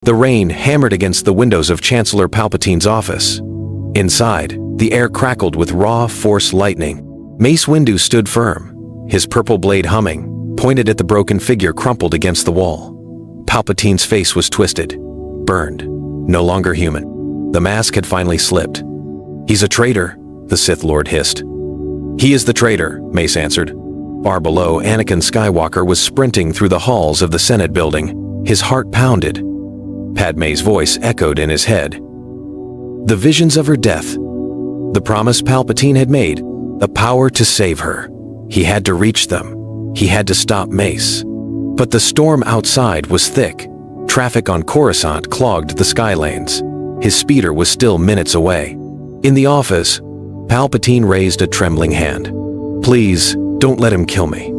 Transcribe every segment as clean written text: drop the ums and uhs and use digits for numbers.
The rain hammered against the windows of Chancellor Palpatine's office. Inside, the air crackled with raw Force lightning. Mace Windu stood firm, his purple blade humming, pointed at the broken figure crumpled against the wall. Palpatine's face was twisted, burned, no longer human. The mask had finally slipped. "He's a traitor," the Sith Lord hissed. "He is the traitor," Mace answered. Far below, Anakin Skywalker was sprinting through the halls of the Senate building. His heart pounded. Padme's voice echoed in his head. The visions of her death, the promise Palpatine had made, the power to save her. He had to reach them. He had to stop Mace. But the storm outside was thick. Traffic on Coruscant clogged the sky lanes. His speeder was still minutes away. In the office, Palpatine raised a trembling hand. "Please, don't let him kill me."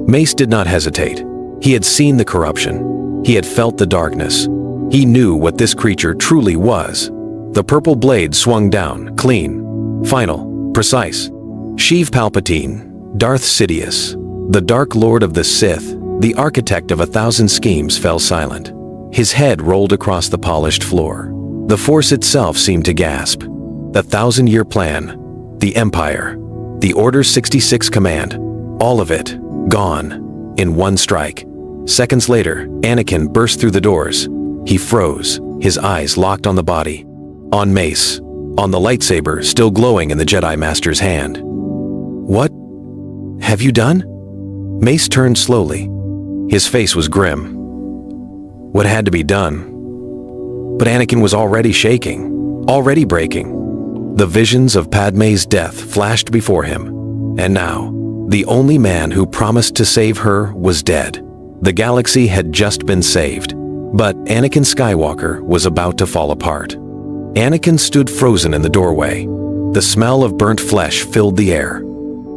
Mace did not hesitate. He had seen the corruption. He had felt the darkness. He knew what this creature truly was. The purple blade swung down, clean, final, precise. Sheev Palpatine, Darth Sidious, the Dark Lord of the Sith, the architect of 1,000 schemes, fell silent. His head rolled across the polished floor. The Force itself seemed to gasp. The 1,000-year plan, the Empire, the Order 66 command, all of it, gone, in one strike. Seconds later, Anakin burst through the doors. He froze, his eyes locked on the body, on Mace, on the lightsaber still glowing in the Jedi Master's hand. "What have you done?" Mace turned slowly. His face was grim. What had to be done? But Anakin was already shaking, already breaking. The visions of Padme's death flashed before him. And now, the only man who promised to save her was dead. The galaxy had just been saved. But Anakin Skywalker was about to fall apart. Anakin stood frozen in the doorway. The smell of burnt flesh filled the air.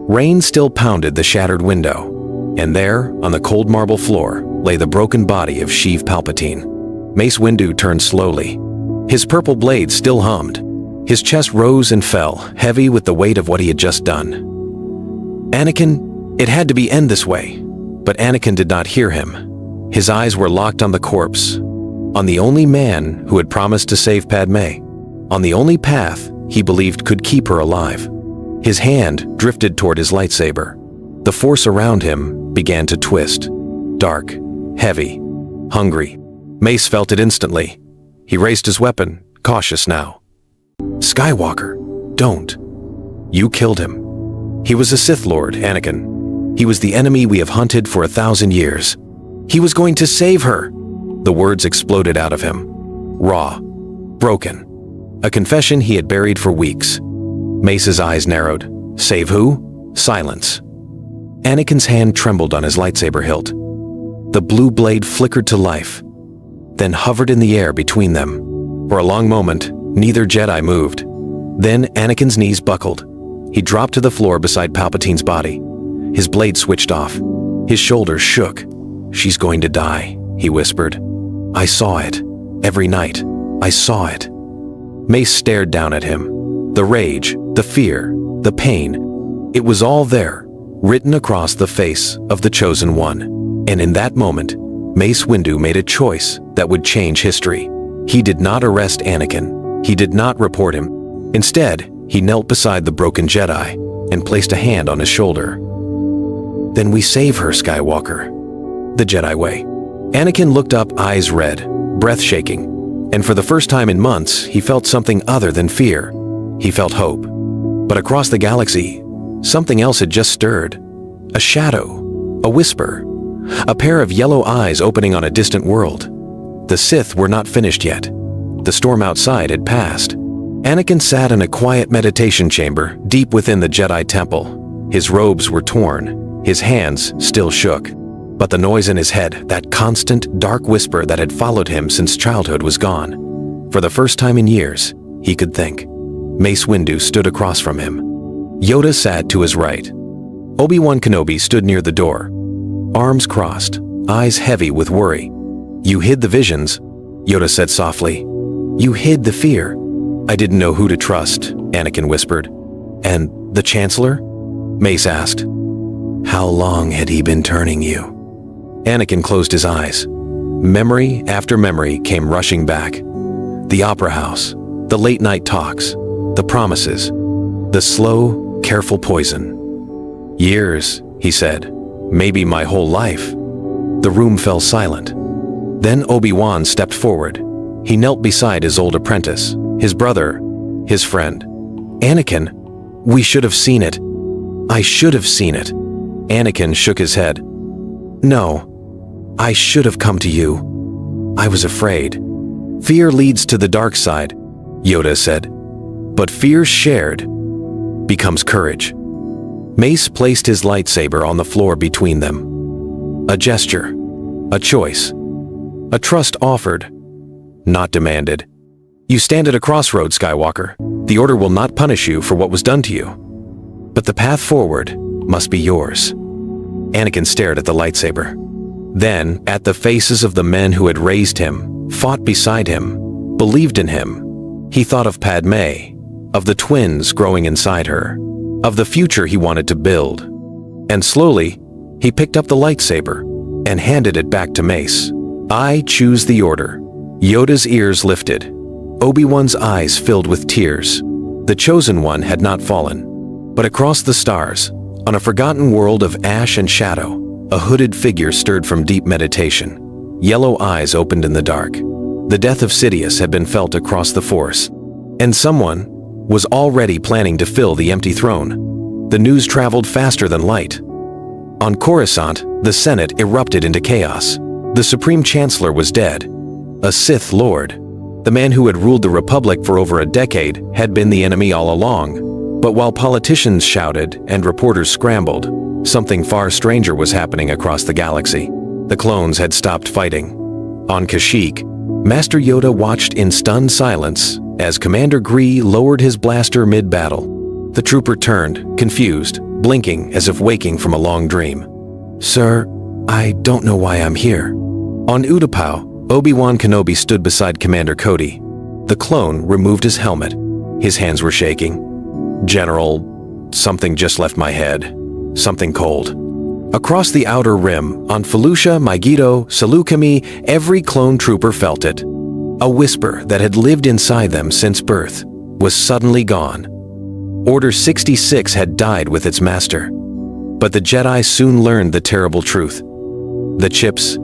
Rain still pounded the shattered window. And there, on the cold marble floor, lay the broken body of Sheev Palpatine. Mace Windu turned slowly. His purple blade still hummed. His chest rose and fell, heavy with the weight of what he had just done. "Anakin, it had to be end this way." But Anakin did not hear him. His eyes were locked on the corpse, on the only man who had promised to save Padme, on the only path he believed could keep her alive. His hand drifted toward his lightsaber. The Force around him began to twist, dark, heavy, hungry. Mace felt it instantly. He raised his weapon, cautious now. "Skywalker, don't. You killed him. He was a Sith Lord, Anakin. He was the enemy we have hunted for 1,000 years. He was going to save her." The words exploded out of him. Raw, broken. A confession he had buried for weeks. Mace's eyes narrowed. Save who? Silence. Anakin's hand trembled on his lightsaber hilt. The blue blade flickered to life, then hovered in the air between them. For a long moment, neither Jedi moved. Then Anakin's knees buckled. He dropped to the floor beside Palpatine's body. His blade switched off. His shoulders shook. "She's going to die," he whispered. "I saw it. Every night. I saw it." Mace stared down at him. The rage, the fear, the pain. It was all there, written across the face of the Chosen One. And in that moment, Mace Windu made a choice that would change history. He did not arrest Anakin. He did not report him. Instead, he knelt beside the broken Jedi and placed a hand on his shoulder. "Then we save her, Skywalker. The Jedi way." Anakin looked up, eyes red, breath shaking. And for the first time in months, he felt something other than fear. He felt hope. But across the galaxy, something else had just stirred. A shadow, a whisper, a pair of yellow eyes opening on a distant world. The Sith were not finished yet. The storm outside had passed. Anakin sat in a quiet meditation chamber deep within the Jedi Temple. His robes were torn. His hands still shook. But the noise in his head, that constant, dark whisper that had followed him since childhood, was gone. For the first time in years, he could think. Mace Windu stood across from him. Yoda sat to his right. Obi-Wan Kenobi stood near the door, arms crossed, eyes heavy with worry. "You hid the visions," Yoda said softly. "You hid the fear." "I didn't know who to trust," Anakin whispered. "And the Chancellor?" Mace asked. "How long had he been turning you?" Anakin closed his eyes. memory after memory came rushing back. The opera house, the late-night talks, the promises, the slow, careful poison. Years, he said, maybe my whole life. The room fell silent. Then Obi-Wan stepped forward. He knelt beside his old apprentice, his brother, his friend. Anakin, we should have seen it. I should have seen it. Anakin shook his head. No, I should have come to you. I was afraid. Fear leads to the dark side, Yoda said. But fear shared becomes courage. Mace placed his lightsaber on the floor between them. A gesture, a choice, a trust offered, not demanded. You stand at a crossroad, Skywalker. The Order will not punish you for what was done to you. But the path forward must be yours. Anakin stared at the lightsaber. Then at the faces of the men who had raised him, fought beside him, believed in him. He thought of Padme, of the twins growing inside her, of the future he wanted to build. And slowly, he picked up the lightsaber and handed it back to Mace. I choose the Order. Yoda's ears lifted. Obi-Wan's eyes filled with tears. The Chosen One had not fallen. But across the stars, on a forgotten world of ash and shadow, a hooded figure stirred from deep meditation. Yellow eyes opened in the dark. The death of Sidious had been felt across the Force. And someone was already planning to fill the empty throne. The news traveled faster than light. On Coruscant, the Senate erupted into chaos. The Supreme Chancellor was dead. A Sith Lord. The man who had ruled the Republic for over a decade had been the enemy all along. But while politicians shouted and reporters scrambled, something far stranger was happening across the galaxy. The clones had stopped fighting. On Kashyyyk, Master Yoda watched in stunned silence as Commander Gree lowered his blaster mid-battle. The trooper turned, confused, blinking as if waking from a long dream. Sir, I don't know why I'm here. On Utapau, Obi-Wan Kenobi stood beside Commander Cody. The clone removed his helmet. His hands were shaking. General, something just left my head. Something cold. Across the outer rim, on Felucia, Megiddo, Saleucami, every clone trooper felt it. A whisper that had lived inside them since birth was suddenly gone. Order 66 had died with its master. But the Jedi soon learned the terrible truth. The chips,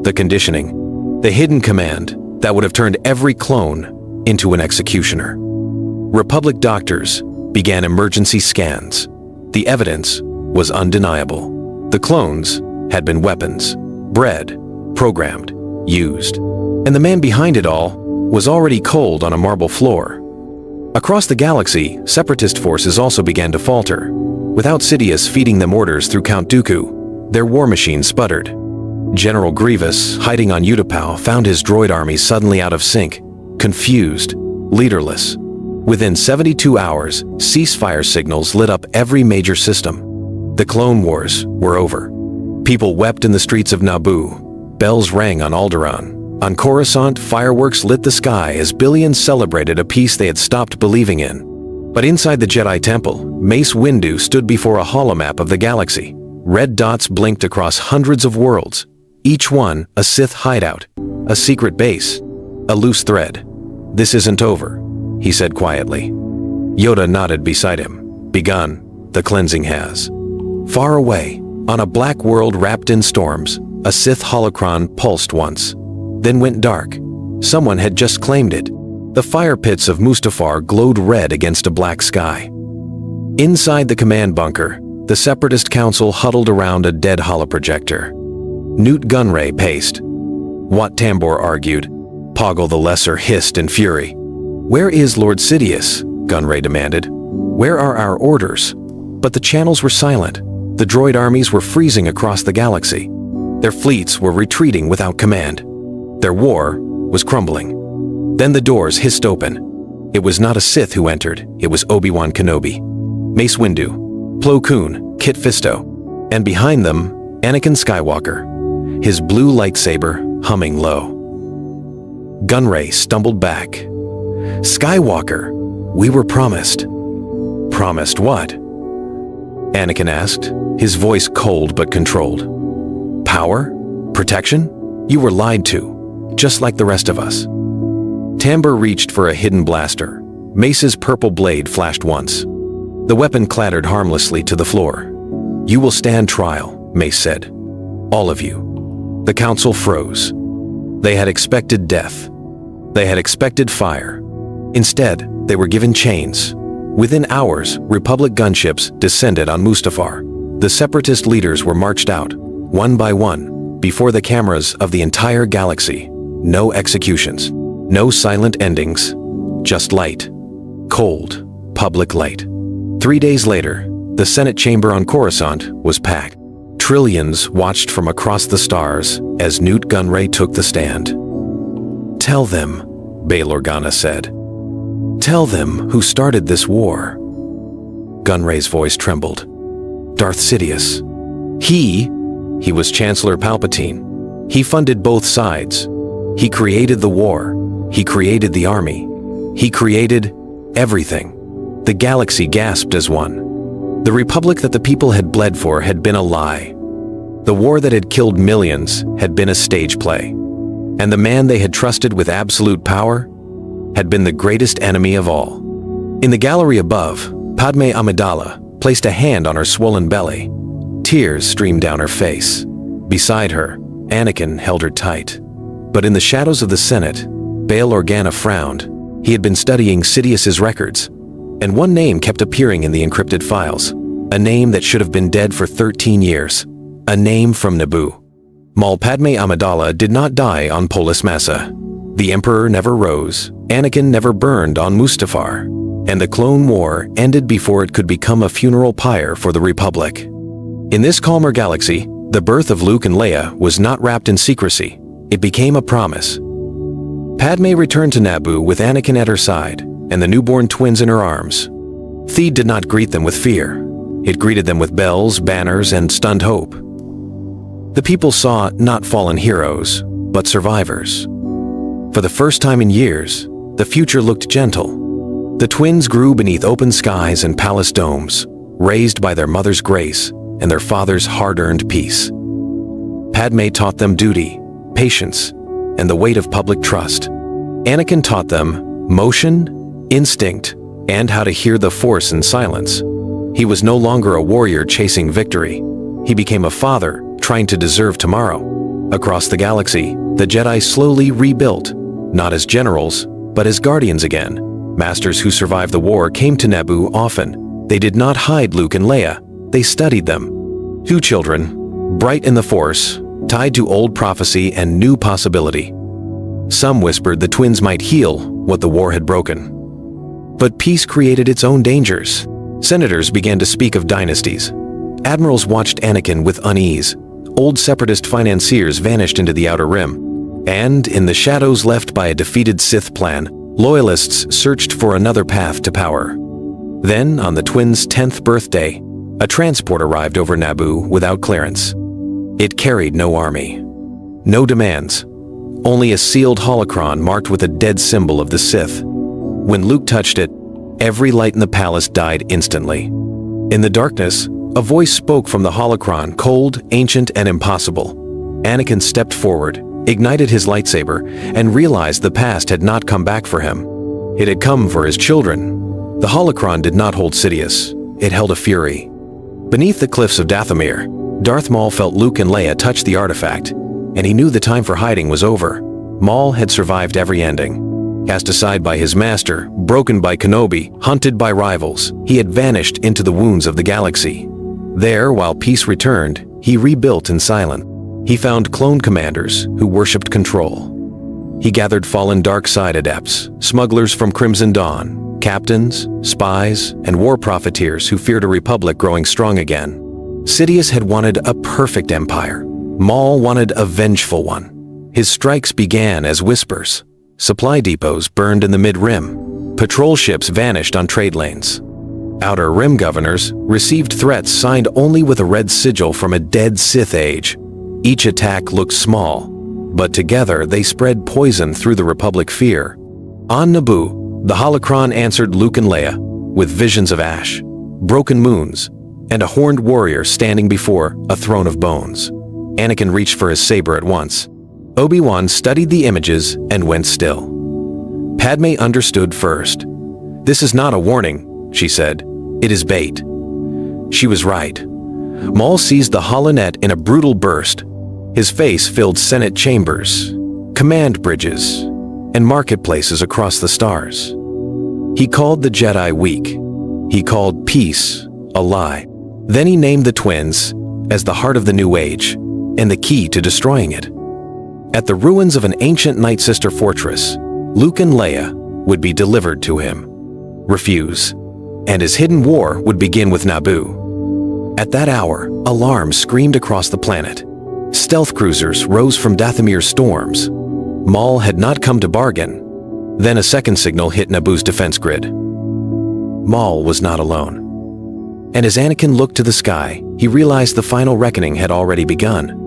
the conditioning, the hidden command that would have turned every clone into an executioner. Republic doctors began emergency scans. The evidence was undeniable. The clones had been weapons, bred, programmed, used. And the man behind it all was already cold on a marble floor. Across the galaxy, separatist forces also began to falter. Without Sidious feeding them orders through Count Dooku, their war machine sputtered. General Grievous, hiding on Utapau, found his droid army suddenly out of sync, confused, leaderless. Within 72 hours, ceasefire signals lit up every major system. The Clone Wars were over. People wept in the streets of Naboo. Bells rang on Alderaan. On Coruscant, fireworks lit the sky as billions celebrated a peace they had stopped believing in. But inside the Jedi Temple, Mace Windu stood before a holomap of the galaxy. Red dots blinked across hundreds of worlds. Each one a Sith hideout, a secret base, a loose thread. This isn't over, he said quietly. Yoda nodded beside him. Begun, the cleansing has. Far away, on a black world wrapped in storms, a Sith holocron pulsed once, then went dark. Someone had just claimed it. The fire pits of Mustafar glowed red against a black sky. Inside the command bunker, the Separatist Council huddled around a dead holoprojector. Newt Gunray paced. Wat Tambor argued. Poggle the Lesser hissed in fury. Where is Lord Sidious? Gunray demanded. Where are our orders? But the channels were silent. The droid armies were freezing across the galaxy. Their fleets were retreating without command. Their war was crumbling. Then the doors hissed open. It was not a Sith who entered. It was Obi-Wan Kenobi, Mace Windu, Plo Koon, Kit Fisto, and behind them, Anakin Skywalker, his blue lightsaber humming low. Gunray stumbled back. Skywalker, we were promised. Promised what? Anakin asked, his voice cold but controlled. Power? Protection? You were lied to, just like the rest of us." Tamber reached for a hidden blaster. Mace's purple blade flashed once. The weapon clattered harmlessly to the floor. "You will stand trial," Mace said. "All of you." The council froze. They had expected death. They had expected fire. Instead, they were given chains. Within hours, Republic gunships descended on Mustafar. The Separatist leaders were marched out, one by one, before the cameras of the entire galaxy. No executions. No silent endings. Just light. Cold, public light. 3 days later, the Senate chamber on Coruscant was packed. Trillions watched from across the stars as Newt Gunray took the stand. "Tell them," Bail Organa said. "Tell them who started this war." Gunray's voice trembled. "Darth Sidious. He was Chancellor Palpatine. He funded both sides. He created the war. He created the army. He created everything." The galaxy gasped as one. The Republic that the people had bled for had been a lie. The war that had killed millions had been a stage play. And the man they had trusted with absolute power had been the greatest enemy of all. In the gallery above, Padme Amidala placed a hand on her swollen belly. Tears streamed down her face. Beside her, Anakin held her tight. But in the shadows of the Senate, Bail Organa frowned. He had been studying Sidious's records, and one name kept appearing in the encrypted files. A name that should have been dead for 13 years. A name from Naboo. Mal Padme Amidala did not die on Polis Massa. The Emperor never rose. Anakin never burned on Mustafar. And the Clone War ended before it could become a funeral pyre for the Republic. In this calmer galaxy, the birth of Luke and Leia was not wrapped in secrecy. It became a promise. Padme returned to Naboo with Anakin at her side and the newborn twins in her arms. Theed did not greet them with fear. It greeted them with bells, banners, and stunned hope. The people saw not fallen heroes, but survivors. For the first time in years, the future looked gentle. The twins grew beneath open skies and palace domes, raised by their mother's grace and their father's hard-earned peace. Padme taught them duty, patience, and the weight of public trust. Anakin taught them motion, instinct, and how to hear the Force in silence. He was no longer a warrior chasing victory. He became a father trying to deserve tomorrow. Across the galaxy, the Jedi slowly rebuilt, not as generals, but as guardians again. Masters who survived the war came to Naboo often. They did not hide Luke and Leia. They studied them. Two children, bright in the Force, tied to old prophecy and new possibility. Some whispered the twins might heal what the war had broken. But peace created its own dangers. Senators began to speak of dynasties. Admirals watched Anakin with unease. Old separatist financiers vanished into the Outer Rim. And, in the shadows left by a defeated Sith plan, loyalists searched for another path to power. Then, on the twins' 10th birthday, a transport arrived over Naboo without clearance. It carried no army. No demands. Only a sealed holocron marked with a dead symbol of the Sith. When Luke touched it, every light in the palace died instantly. In the darkness, a voice spoke from the holocron, cold, ancient, and impossible. Anakin stepped forward, ignited his lightsaber, and realized the past had not come back for him. It had come for his children. The holocron did not hold Sidious. It held a fury. Beneath the cliffs of Dathomir, Darth Maul felt Luke and Leia touch the artifact, and he knew the time for hiding was over. Maul had survived every ending. Cast aside by his master, broken by Kenobi, hunted by rivals, he had vanished into the wounds of the galaxy. There, while peace returned, he rebuilt in silence. He found clone commanders who worshipped control. He gathered fallen dark side adepts, smugglers from Crimson Dawn, captains, spies, and war profiteers who feared a republic growing strong again. Sidious had wanted a perfect empire. Maul wanted a vengeful one. His strikes began as whispers. Supply depots burned in the mid-rim. Patrol ships vanished on trade lanes. Outer Rim governors received threats signed only with a red sigil from a dead Sith age. Each attack looked small, but together they spread poison through the Republic fear. On Naboo, the holocron answered Luke and Leia with visions of ash, broken moons, and a horned warrior standing before a throne of bones. Anakin reached for his saber at once. Obi-Wan studied the images and went still. Padme understood first. "This is not a warning," she said. "It is bait." She was right. Maul seized the holonet in a brutal burst. His face filled Senate chambers, command bridges, and marketplaces across the stars. He called the Jedi weak. He called peace a lie. Then he named the twins as the heart of the New Age and the key to destroying it. At the ruins of an ancient Night Sister fortress, Luke and Leia would be delivered to him. Refuse, and his hidden war would begin with Naboo. At that hour, alarms screamed across the planet. Stealth cruisers rose from Dathomir's storms. Maul had not come to bargain. Then a second signal hit Naboo's defense grid. Maul was not alone. And as Anakin looked to the sky, he realized the final reckoning had already begun.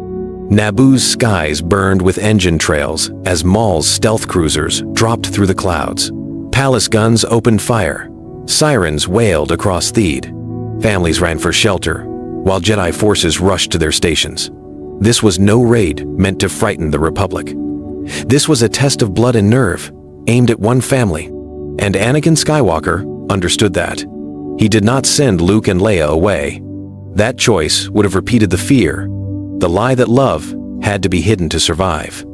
Naboo's skies burned with engine trails as Maul's stealth cruisers dropped through the clouds. Palace guns opened fire. Sirens wailed across Theed. Families ran for shelter, while Jedi forces rushed to their stations. This was no raid meant to frighten the Republic. This was a test of blood and nerve, aimed at one family. And Anakin Skywalker understood that. He did not send Luke and Leia away. That choice would have repeated the fear, the lie that love had to be hidden to survive.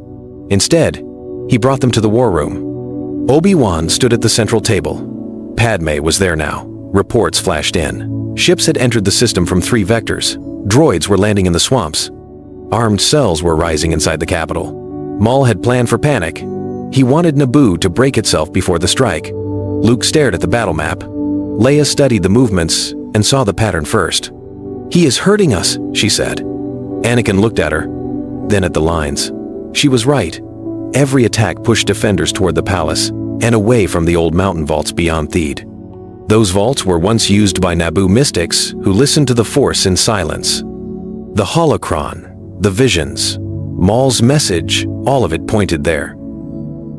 Instead, he brought them to the war room. Obi-Wan stood at the central table. Padme was there now. Reports flashed in. Ships had entered the system from 3 vectors. Droids were landing in the swamps. Armed cells were rising inside the capital. Maul had planned for panic. He wanted Naboo to break itself before the strike. Luke stared at the battle map. Leia studied the movements and saw the pattern first. "He is hurting us," she said. Anakin looked at her, then at the lines. She was right. Every attack pushed defenders toward the palace and away from the old mountain vaults beyond Theed. Those vaults were once used by Naboo mystics who listened to the Force in silence. The holocron, the visions, Maul's message, all of it pointed there.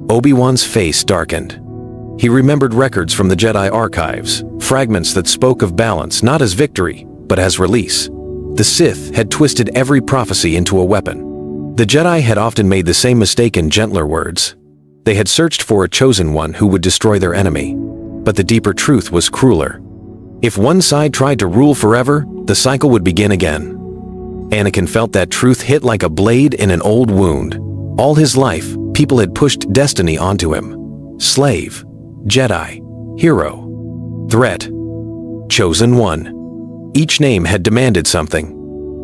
Obi-Wan's face darkened. He remembered records from the Jedi archives, fragments that spoke of balance not as victory, but as release. The Sith had twisted every prophecy into a weapon. The Jedi had often made the same mistake in gentler words. They had searched for a chosen one who would destroy their enemy. But the deeper truth was crueler. If one side tried to rule forever, the cycle would begin again. Anakin felt that truth hit like a blade in an old wound. All his life, people had pushed destiny onto him. Slave, Jedi, hero, threat, chosen one. Each name had demanded something.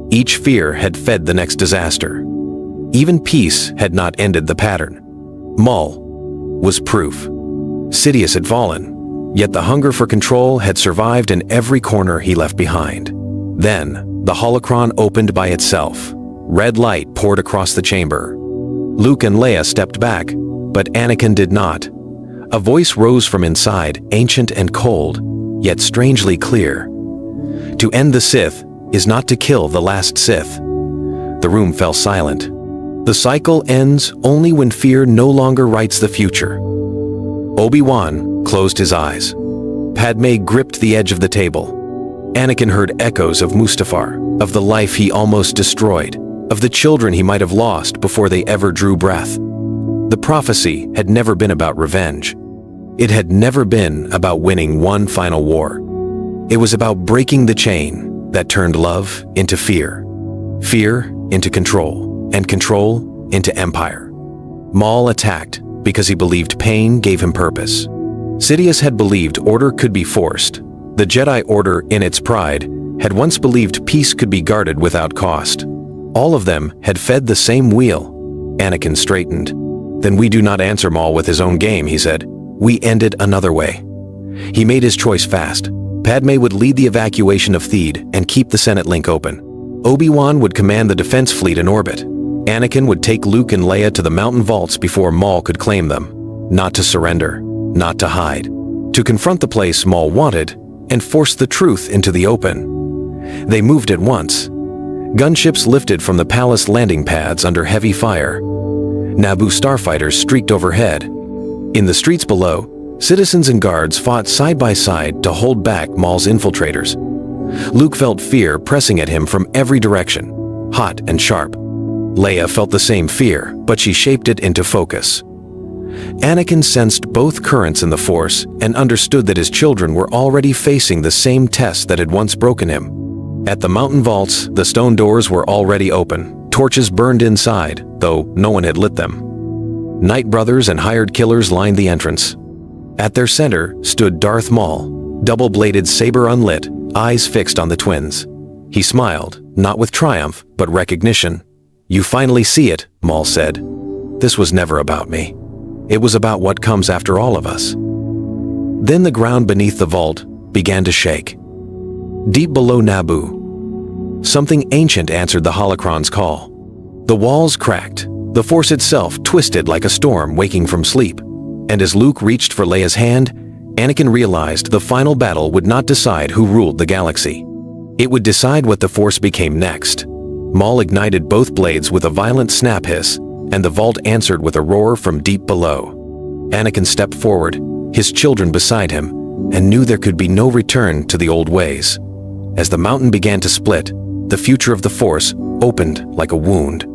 Each fear had fed the next disaster. Even peace had not ended the pattern. Maul was proof. Sidious had fallen, yet the hunger for control had survived in every corner he left behind. Then, the holocron opened by itself. Red light poured across the chamber. Luke and Leia stepped back, but Anakin did not. A voice rose from inside, ancient and cold, yet strangely clear. To end the Sith is not to kill the last Sith. The room fell silent. The cycle ends only when fear no longer writes the future. Obi-Wan closed his eyes. Padme gripped the edge of the table. Anakin heard echoes of Mustafar, of the life he almost destroyed, of the children he might have lost before they ever drew breath. The prophecy had never been about revenge. It had never been about winning one final war. It was about breaking the chain that turned love into fear, fear into control, and control into empire. Maul attacked because he believed pain gave him purpose. Sidious had believed order could be forced. The Jedi Order, in its pride, had once believed peace could be guarded without cost. All of them had fed the same wheel. Anakin straightened. "Then we do not answer Maul with his own game," he said. "We end it another way." He made his choice fast. Padme would lead the evacuation of Theed and keep the Senate link open. Obi-Wan would command the defense fleet in orbit. Anakin would take Luke and Leia to the mountain vaults before Maul could claim them. Not to surrender, not to hide. To confront the place Maul wanted and force the truth into the open. They moved at once. Gunships lifted from the palace landing pads under heavy fire. Naboo starfighters streaked overhead. In the streets below, citizens and guards fought side by side to hold back Maul's infiltrators. Luke felt fear pressing at him from every direction, hot and sharp. Leia felt the same fear, but she shaped it into focus. Anakin sensed both currents in the Force and understood that his children were already facing the same test that had once broken him. At the mountain vaults, the stone doors were already open. Torches burned inside, though no one had lit them. Night Brothers and hired killers lined the entrance. At their center stood Darth Maul, double-bladed saber unlit, eyes fixed on the twins. He smiled, not with triumph, but recognition. "You finally see it," Maul said. "This was never about me. It was about what comes after all of us." Then the ground beneath the vault began to shake. Deep below Naboo, something ancient answered the holocron's call. The walls cracked, the Force itself twisted like a storm waking from sleep. And as Luke reached for Leia's hand, Anakin realized the final battle would not decide who ruled the galaxy. It would decide what the Force became next. Maul ignited both blades with a violent snap hiss, and the vault answered with a roar from deep below. Anakin stepped forward, his children beside him, and knew there could be no return to the old ways. As the mountain began to split, the future of the Force opened like a wound.